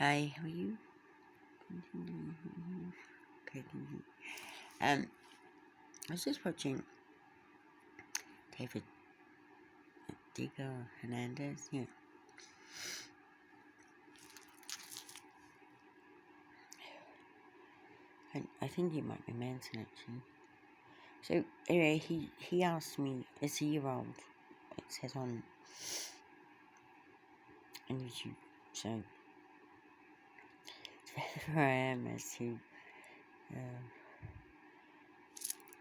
Hi, how are you? Okay. I was just watching David Diego Hernandez. Yeah, and I think he might be Manson actually. So anyway, he asked me as a year-old. It says on YouTube. So where I am as to uh,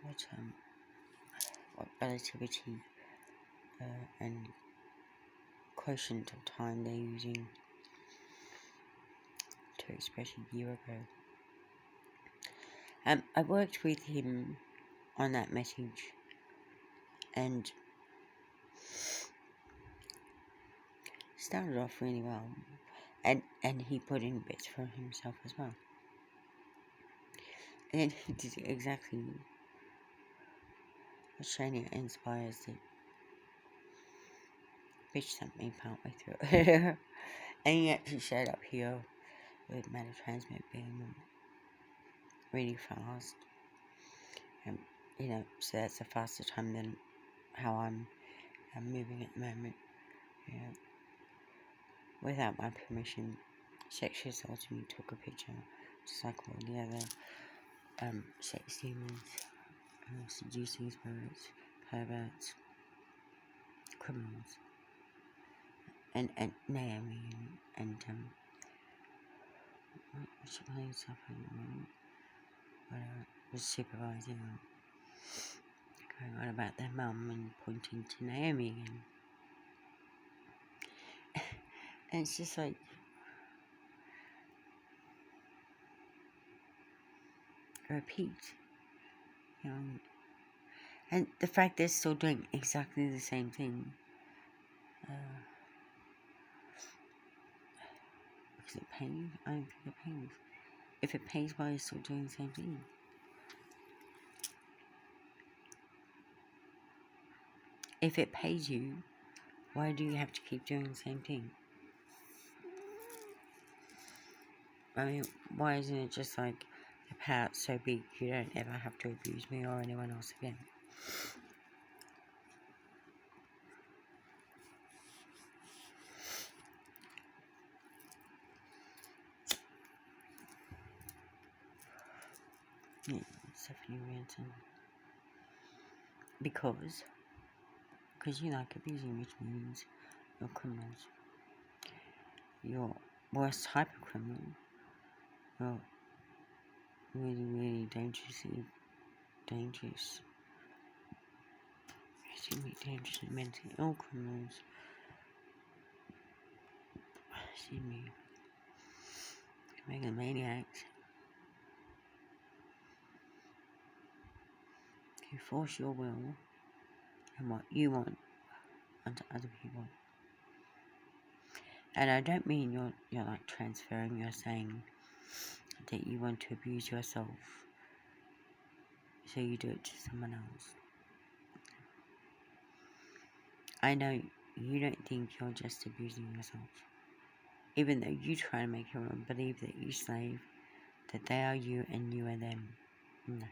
what what relativity and quotient of time they're using to express a year ago. I worked with him on that message, and started off really well, and he put in bits for himself as well, and then he did exactly what Shania inspires the bitch sent me partway through. And he actually showed up here with matter transmit being really fast, and so that's a faster time than how I'm moving at the moment. Without my permission, sexually assaulted me, took a picture, just like all the other sex demons, seducing spirits, perverts, criminals, and Naomi and what's she playing stuff at the moment? Whatever, was supervising them, going on about their mum and pointing to Naomi again. And it's just like, repeat, and the fact they're still doing exactly the same thing, because it pays. I don't think it pays. If it pays, why are you still doing the same thing? If it pays you, why do you have to keep doing the same thing? I mean, why isn't it just like, the power's so big you don't ever have to abuse me or anyone else again? Yeah, Stephanie Ransom. Because you like abusing, which means you're criminals. You're worst type of criminal. You're really, really dangerously dangerous. Extremely dangerous and mentally ill criminals. Excuse me. Megalomaniacs. Who force your will and what you want onto other people. And I don't mean you're like transferring, you're saying that you want to abuse yourself, so you do it to someone else. I know you don't think you're just abusing yourself, even though you try to make everyone believe that you slave, that they are you and you are them. No.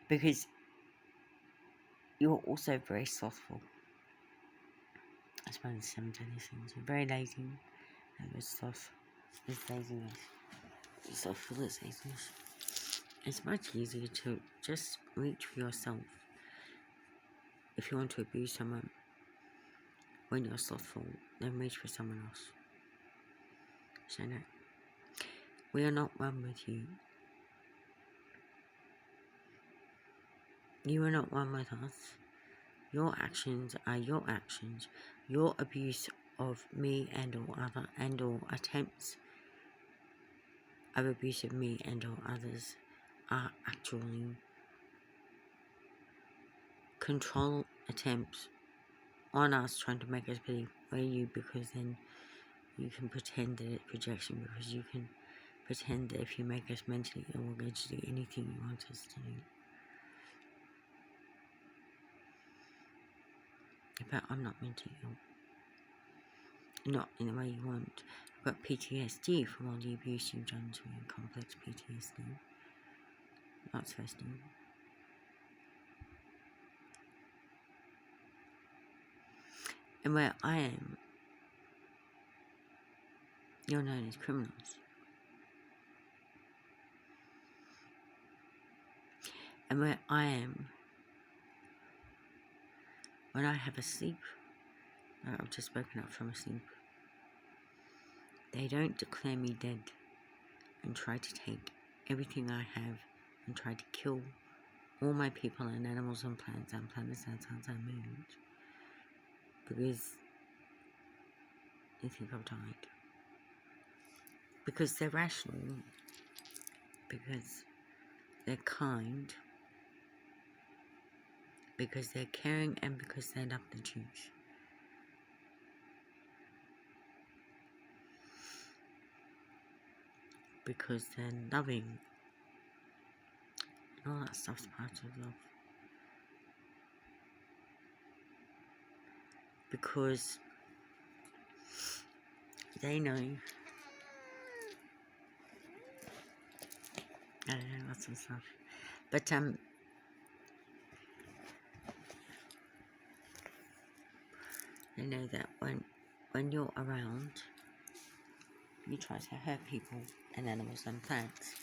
Because you're also very slothful. That's one of the 7 deadly sins. You're very lazy, and there's sloth, there's laziness. Slothful is laziness. It's much easier to just reach for yourself if you want to abuse someone when you're slothful, then reach for someone else. So no, we are not one with you. You are not one with us. Your actions are your actions. Your abuse of me and or attempts of abuse of me and or others are actually control attempts on us, trying to make us believe we're you, because then you can pretend that it's projection, because you can pretend that if you make us mentally ill, we're going to do anything you want us to do. But I'm not mentally ill. not in the way you want. You've got PTSD from all the abuse you've done to me, complex PTSD. That's first thing. And where I am, you're known as criminals. And where I am, when I have a sleep, I've just woken up from a sleep, they don't declare me dead and try to take everything I have and try to kill all my people and animals and plants and planets and suns and moons because they think I've died. Because they're rational, because they're kind, because they're caring, and because they love the truth. Because they're loving. And all that stuff's part of love. Because they know, I don't know, lots of stuff. But they know that when you're around, you try to hurt people and animals and plants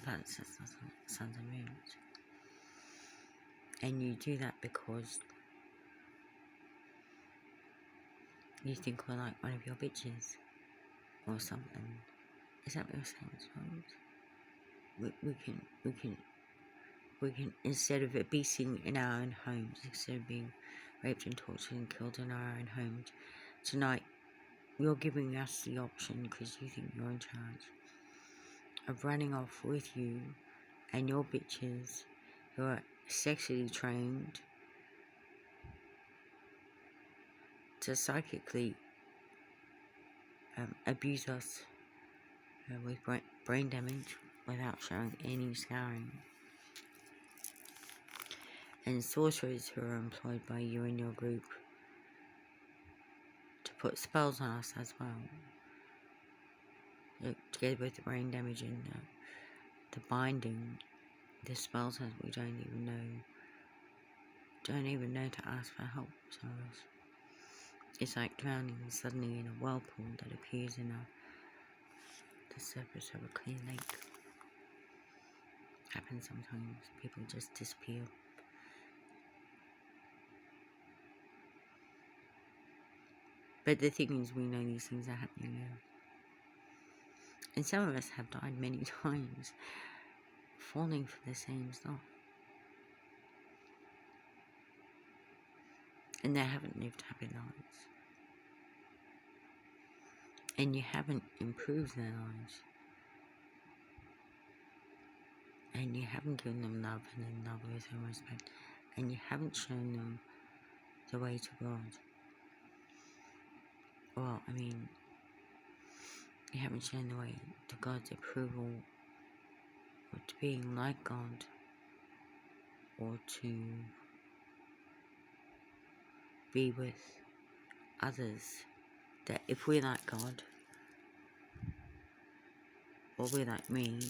and suns and moons. And you do that because you think we're like one of your bitches or something. Is that what you're saying, child? We can, instead of it being in our own homes, instead of being raped and tortured and killed in our own homes, tonight you're giving us the option, because you think you're in charge, of running off with you and your bitches who are sexually trained to psychically abuse us with brain damage without showing any scarring. And sorcerers who are employed by you and your group to put spells on us as well. Together with the brain damage and the binding, the spells that we don't even know to ask for help. So it's like drowning suddenly in a whirlpool that appears in the surface of a clear lake. Happens sometimes. People just disappear. But the thing is, we know these things are happening now. And some of us have died many times falling for the same stuff. And they haven't lived happy lives. And you haven't improved their lives. And you haven't given them love and in love with and respect. And you haven't shown them the way to God. Well, I mean, you haven't shown the way to God's approval, or to being like God, or to be with others. That if we're like God, or we're like me,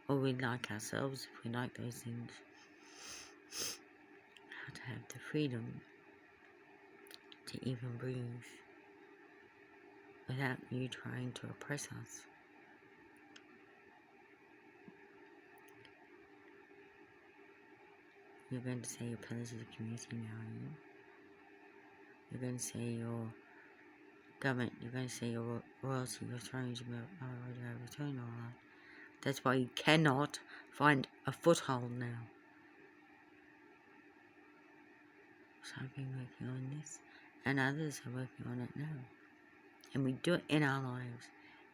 or we like ourselves, if we like those things, how to have the freedom to even breathe without you trying to oppress us. You're going to say your pillars of the community now, are you? You're going to say your government, you're going to say your royalty, your thrones, your return, all that. That's why you cannot find a foothold now. So I've been working on this, and others are working on it now. And we do it in our lives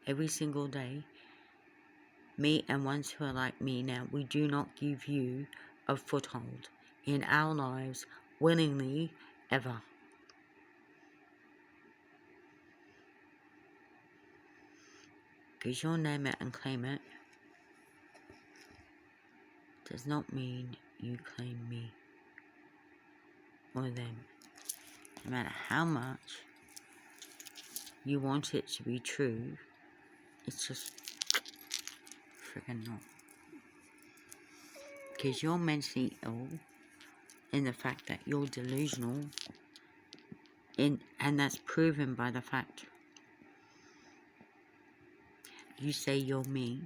every single day. Me and ones who are like me now, we do not give you a foothold in our lives willingly ever. Because you'll name it and claim it does not mean you claim me or them. No matter how much you want it to be true, it's just freaking not. Because you're mentally ill in the fact that you're delusional, and that's proven by the fact you say you're me,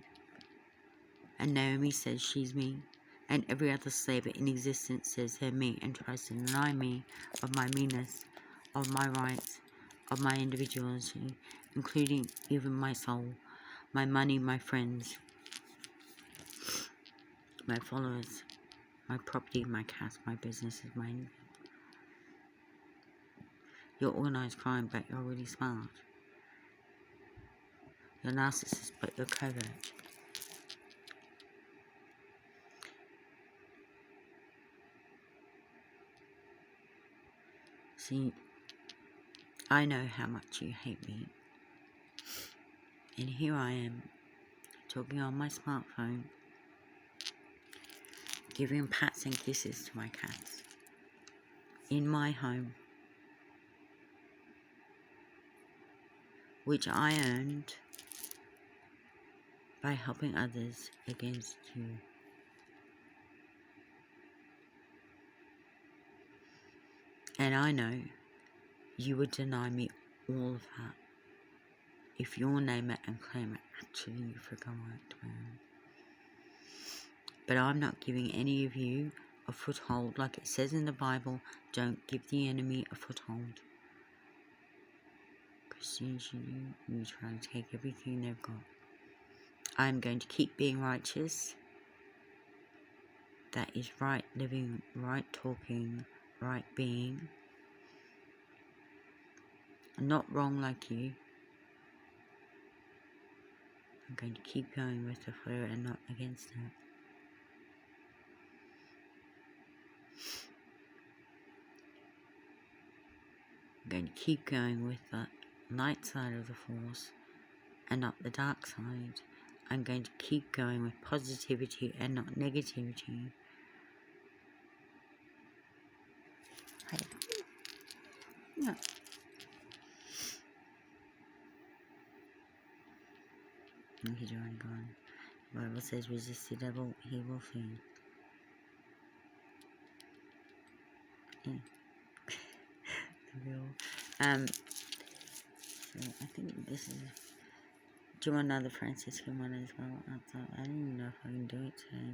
and Naomi says she's me, and every other slave in existence says they're me and tries to deny me of my meanness, of my rights, of my individuality, including even my soul, my money, my friends, my followers, my property, my cats, my businesses, my... You're organised crime, but you're really smart. You're narcissist, but you're covert. See, I know how much you hate me. And here I am, talking on my smartphone, giving pats and kisses to my cats. In my home. Which I earned by helping others against you. And I know you would deny me all of that if your name it and claim it actually you forgot it. But I'm not giving any of you a foothold. Like it says in the Bible, don't give the enemy a foothold. Because as soon as you do, you try to take everything they've got. I'm going to keep being righteous. That is right living, right talking, right being. I'm not wrong like you. I'm going to keep going with the flow and not against it. I'm going to keep going with the light side of the force and not the dark side. I'm going to keep going with positivity and not negativity. No. He's already gone. The Bible says resist the devil, he will flee. Yeah. So I think this is... Do you want another Franciscan one as well? I don't even know if I can do it today.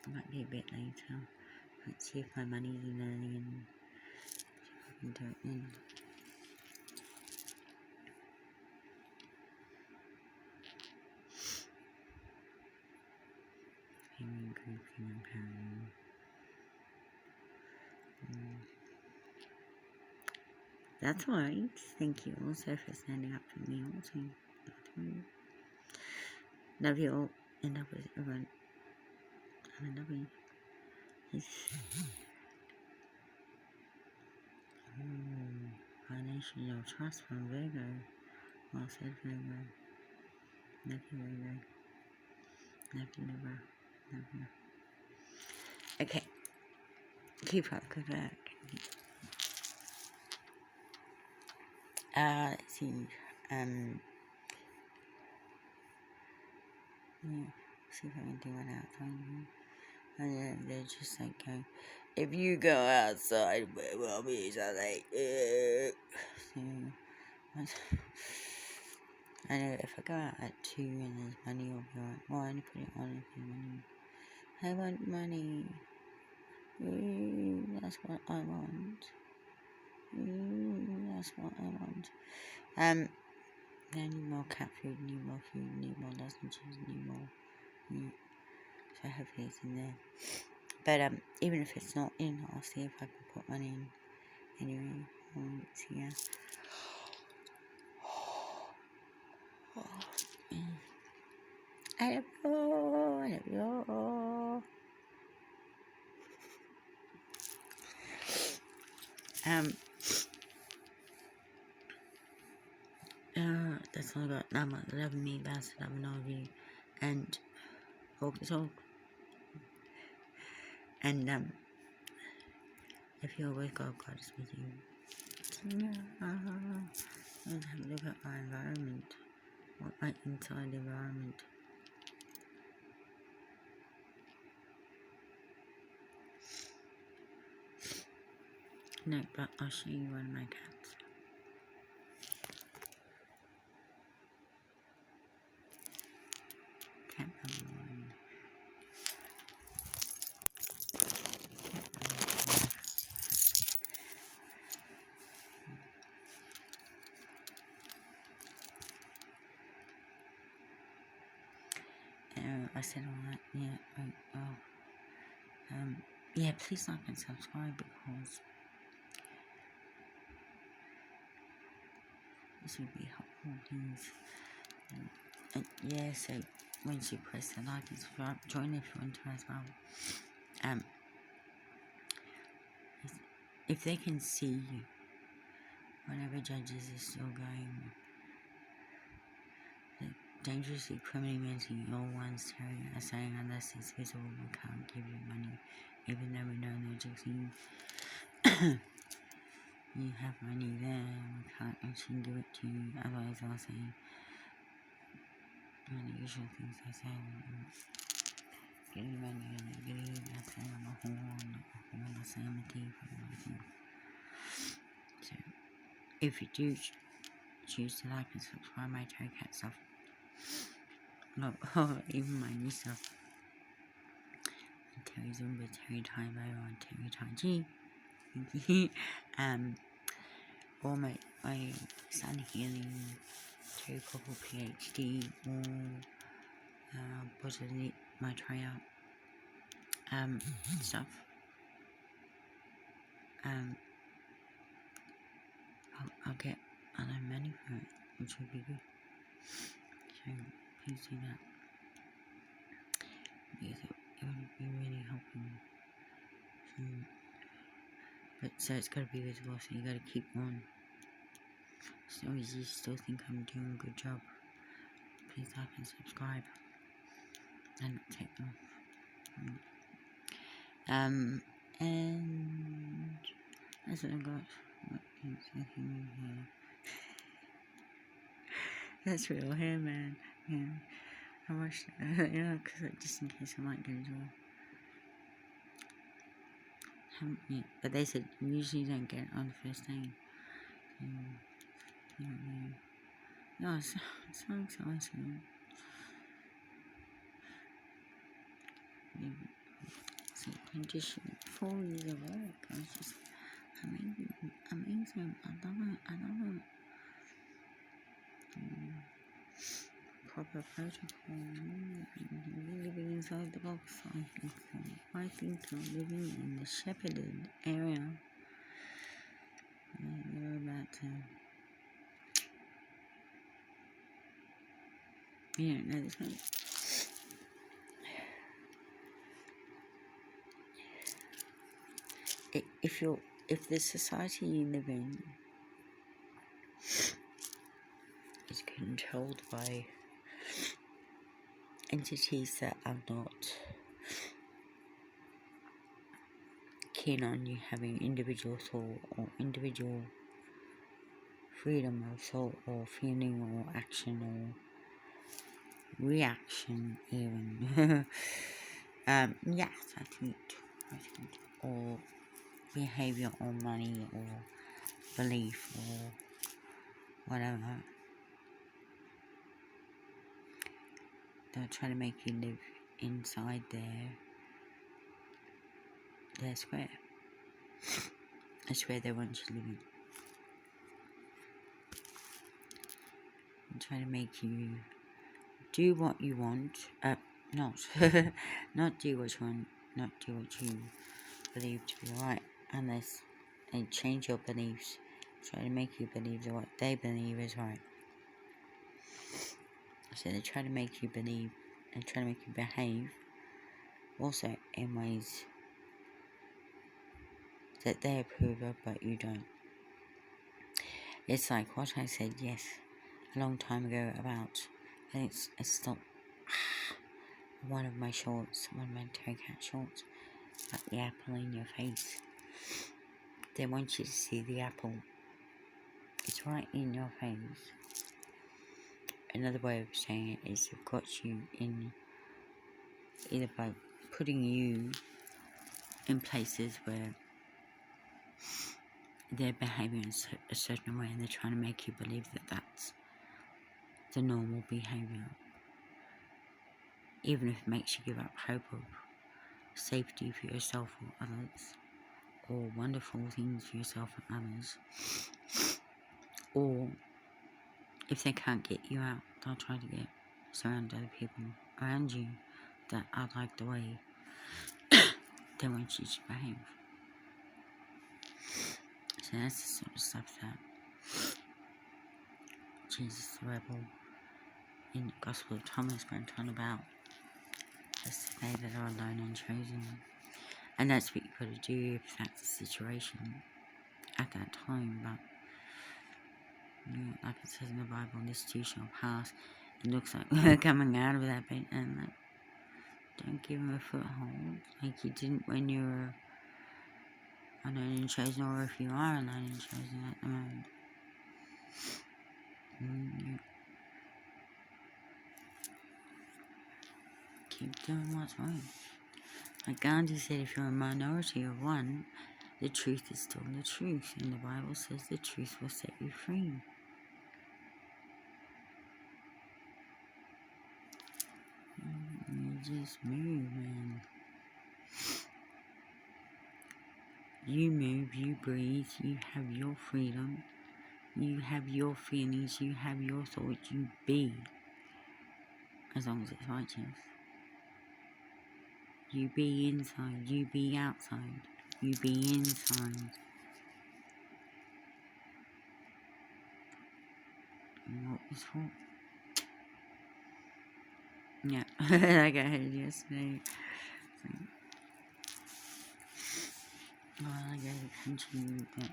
It might be a bit later. Let's see if my money's in early and see if I can do it then. Human grief, human pain. That's right. Thank you also for standing up for me also. Love you all and love everyone. I love you. Financial trust from Virgo. Well said, Virgo. Love you, Virgo. Love you, Libra. Love you. Okay. Keep up, good work. Let's see. Yeah. See if I can do one outside. And they're just like going, if you go outside, where will be like, so, I know if I go out at 2 and there's money, I'll be like, well, I only put it on if you money. I want money. Ooh, that's what I want. Ooh, that's what I want. I need more cat food, need more food, need more lozenges, need more meat. So hopefully it's in there. But even if it's not in, I'll see if I can put one in. Anyway, it's here. I love you. I love you. That's all I got. Now I'm loving me, best loving all of you, and talk. And if you're with God, God is with you. Yeah. And have a look at my environment. What my inside environment. No, but I'll show you one of my cats. Cat number one. I said all that. Yeah. Yeah. Please like and subscribe because this would be helpful. Please. And yeah. So once you press the like and subscribe, join if you want to as well. If they can see you, whatever judges are still going, dangerously criminally mentally ill ones are saying unless it's visible we can't give you money, even though we know logically you have money there, we can't actually give it to you, otherwise I'll say the usual things I say, give you money and you get it, I say I'm a whore, I say I'm a thief, so if you do choose to like and subscribe my Terry Cat stuff, no, even my new stuff, Terry Zumba, Terry Tybo, or Terry Tai Chi, or my Sun Healing, Terry Couple PhD, or possibly my tryout, stuff, I'll get other money for it, which would be good, so please do that, because it would be really helping. So it's got to be visible, so you got to keep on. As long as you still think I'm doing a good job, please like and subscribe and not take them off. And that's what I got. What is anything here? That's real hair, man. Yeah, I washed it. Yeah, because just in case I might get it all. Haven't yet, but they said you usually don't get it on the first day. Yeah, it's so exciting. So condition 4 years of work. I was just amazing. I love it. Proper protocol. Living inside the box. I think I'm living in the shepherded area. They're about to. You don't know this one. If the society you live in is controlled by entities that are not keen on you having individual thought or individual freedom of thought or feeling or action or reaction even yes I think or behavior or money or belief or whatever, they'll try to make you live inside their square. A square they want you living. And try to make you do what you want. Not not do what you want. Not do what you believe to be right, unless they change your beliefs. Try to make you believe that what they believe is right. So they try to make you believe and try to make you behave also in ways that they approve of but you don't. It's like what I said a long time ago about, I think it's still one of my Terry Cat shorts, about the apple in your face. They want you to see the apple It's right in your face. Another way of saying it is they've got you in, either by putting you in places where they're behaving in a certain way and they're trying to make you believe that that's the normal behaviour. Even if it makes you give up hope of safety for yourself or others, or wonderful things for yourself and others. Or if they can't get you out, they'll try to surround other people around you that are like the way they want you to behave. So that's the sort of stuff that Jesus the rebel in the Gospel of Thomas went on about. Just to say that are alone and chosen. And that's what you've got to do if that's the situation at that time. But like it says in the Bible, this too shall pass. It looks like we're coming out of that bit, and like, don't give them a foothold like you didn't when you were alone and chosen, or if you are alone and chosen at the moment. Keep doing what's right. Like Gandhi said, if you're a minority of one, the truth is still the truth, and the Bible says the truth will set you free. You just move, man. You move, you breathe, you have your freedom, you have your feelings, you have your thoughts, you be, as long as it's righteous. You be inside, you be outside, you be inside. And what was for? Yeah, like I heard yesterday. I go to country that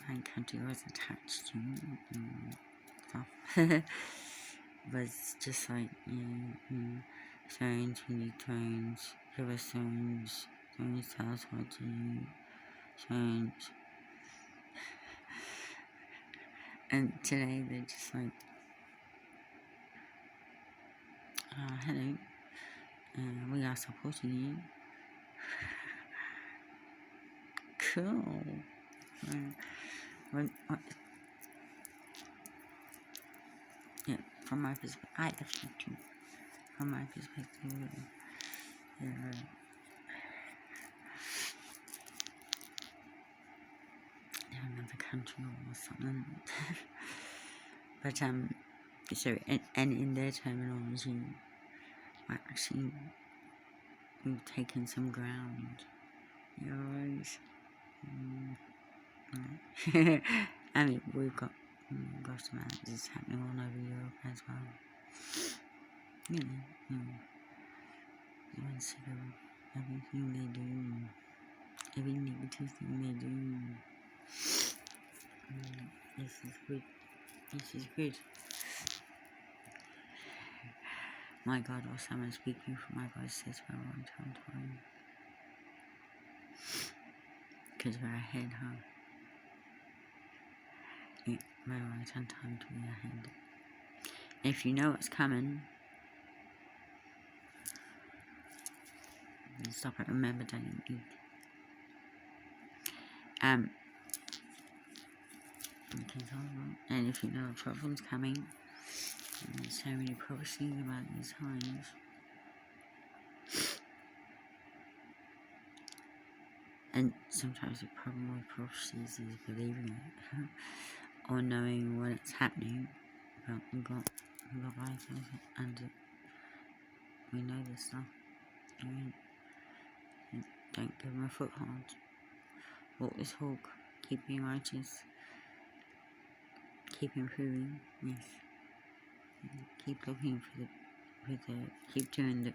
my country was attached to and stuff. But it's just like, stones, we need thrones, give us thrones, thrones tell us what to do, thrones. And today they're just like, hello, we are supporting you. Cool. Yeah, from my perspective, I actually too. From my perspective, another country or something. But so and in their terminology, actually, we've taken some ground. You always. I mean, we've got some others happening all over Europe as well. Everyone's sick of everything they do, every negative thing they do. This is good. This is good. My God, or someone speaking from my God says we're on time. Because we're ahead, huh? Yeah, we're right on time to be ahead. If you know what's coming, then stop it. Remember, don't eat. And if you know a problem's coming, and there's so many prophecies about these times, and sometimes the problem with prophecies is believing it, or knowing when it's happening, but we've got life and we know this stuff. Don't give them a foothold. Walk this walk. Keep being righteous. Keep improving. Yes. Keep looking keep doing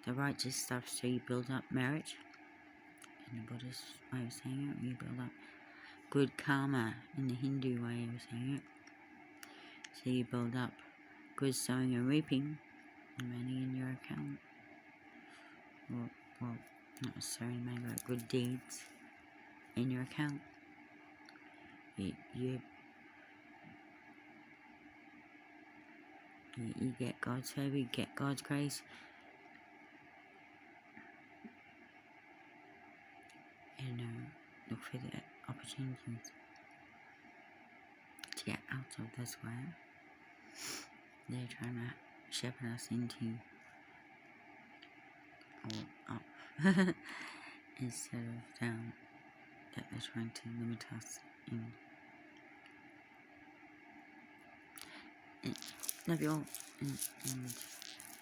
the righteous stuff, so you build up merit. In the Buddhist way of saying it, you build up good karma in the Hindu way of saying it. So you build up good sowing and reaping, and money in your account. Well, not necessarily money, but good deeds in your account. you get God's favor, you get God's grace, and look for the opportunities to get out of this way. They're trying to shepherd us into or up instead of down, that they're trying to limit us in. Love you all, and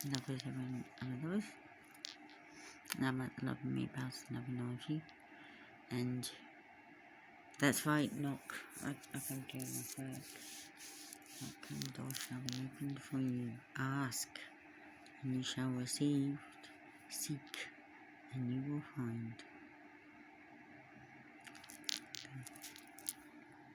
love everyone other those. Love me past never know you. And that's right, knock. I come to my first. Knock and the door shall be opened for you. Ask, and you shall receive. Seek, and you will find.